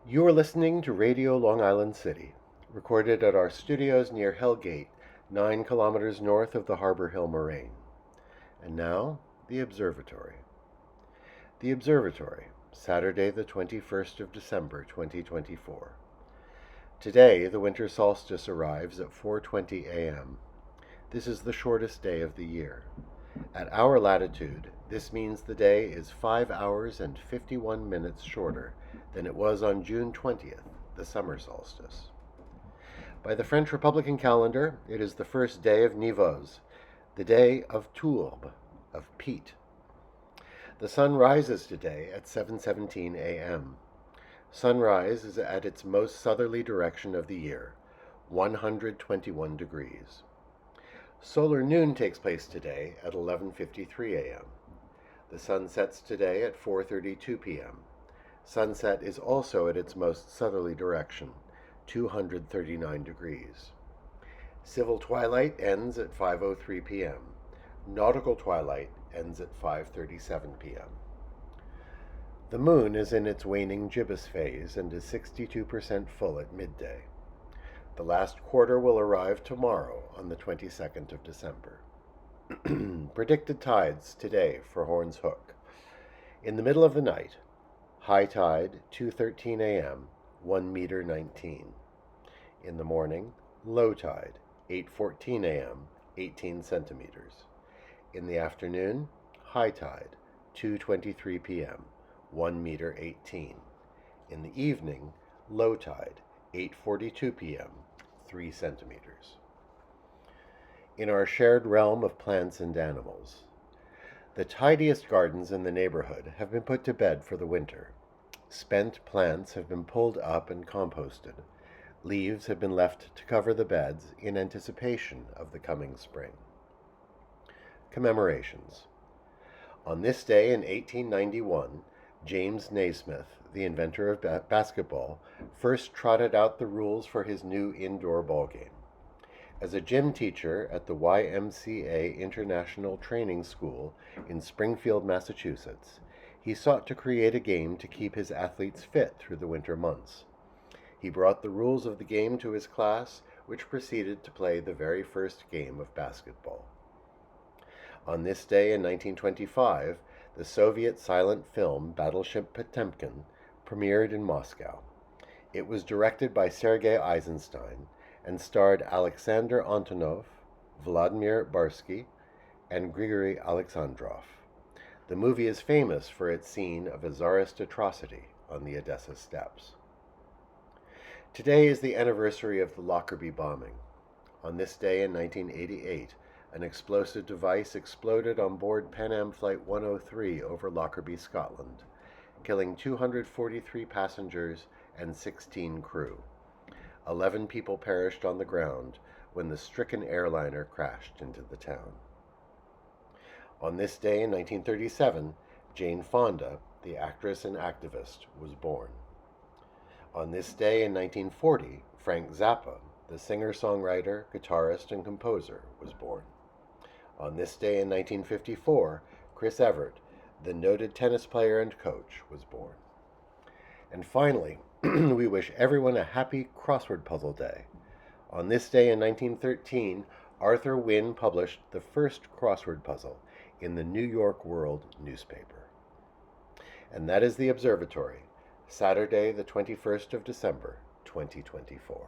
You are listening to Radio Long Island City, recorded at our studios near Hell Gate, 9 kilometers north of the Harbor Hill Moraine. And now, the Observatory. The Observatory, Saturday the 21st of December, 2024. Today, the winter solstice arrives at 4:20 a.m. This is the shortest day of the year. At our latitude, this means the day is 5 hours and 51 minutes shorter than it was on June 20th, the summer solstice. By the French Republican calendar, it is the first day of Nivose, the day of tourbe, of peat. The sun rises today at 7:17 a.m. Sunrise is at its most southerly direction of the year, 121 degrees. Solar noon takes place today at 11:53 a.m. The sun sets today at 4:32 p.m. Sunset is also at its most southerly direction, 239 degrees. Civil twilight ends at 5:03 p.m. Nautical twilight ends at 5:37 p.m. The moon is in its waning gibbous phase and is 62% full at midday. The last quarter will arrive tomorrow on the 22nd of December. Predicted tides today for Horns Hook. In the middle of the night, high tide 2:13 a.m., 1 meter 19. In the morning, low tide 8:14 a.m., 18 centimeters. In the afternoon, high tide 2:23 p.m., 1 meter 18. In the evening, low tide 8:42 p.m., 3 centimeters. In our shared realm of plants and animals, the tidiest gardens in the neighborhood have been put to bed for the winter. Spent plants have been pulled up and composted. Leaves have been left to cover the beds in anticipation of the coming spring. Commemorations. On this day in 1891, James Naismith, the inventor of basketball, first trotted out the rules for his new indoor ball game. As a gym teacher at the YMCA International Training School in Springfield, Massachusetts, he sought to create a game to keep his athletes fit through the winter months. He brought the rules of the game to his class, which proceeded to play the very first game of basketball. On this day in 1925, the Soviet silent film Battleship Potemkin premiered in Moscow. It was directed by Sergei Eisenstein and starred Alexander Antonov, Vladimir Barsky, and Grigory Alexandrov. The movie is famous for its scene of a Tsarist atrocity on the Odessa steppes. Today is the anniversary of the Lockerbie bombing. On this day in 1988, an explosive device exploded on board Pan Am Flight 103 over Lockerbie, Scotland, killing 243 passengers and 16 crew. 11 people perished on the ground when the stricken airliner crashed into the town. On this day in 1937, Jane Fonda, the actress and activist, was born. On this day in 1940, Frank Zappa, the singer-songwriter, guitarist, and composer, was born. On this day in 1954, Chris Evert, the noted tennis player and coach, was born. And finally, we wish everyone a happy crossword puzzle day. On this day in 1913, Arthur Wynne published the first crossword puzzle in the New York World newspaper. And that is the Observatory, Saturday the 21st of December, 2024.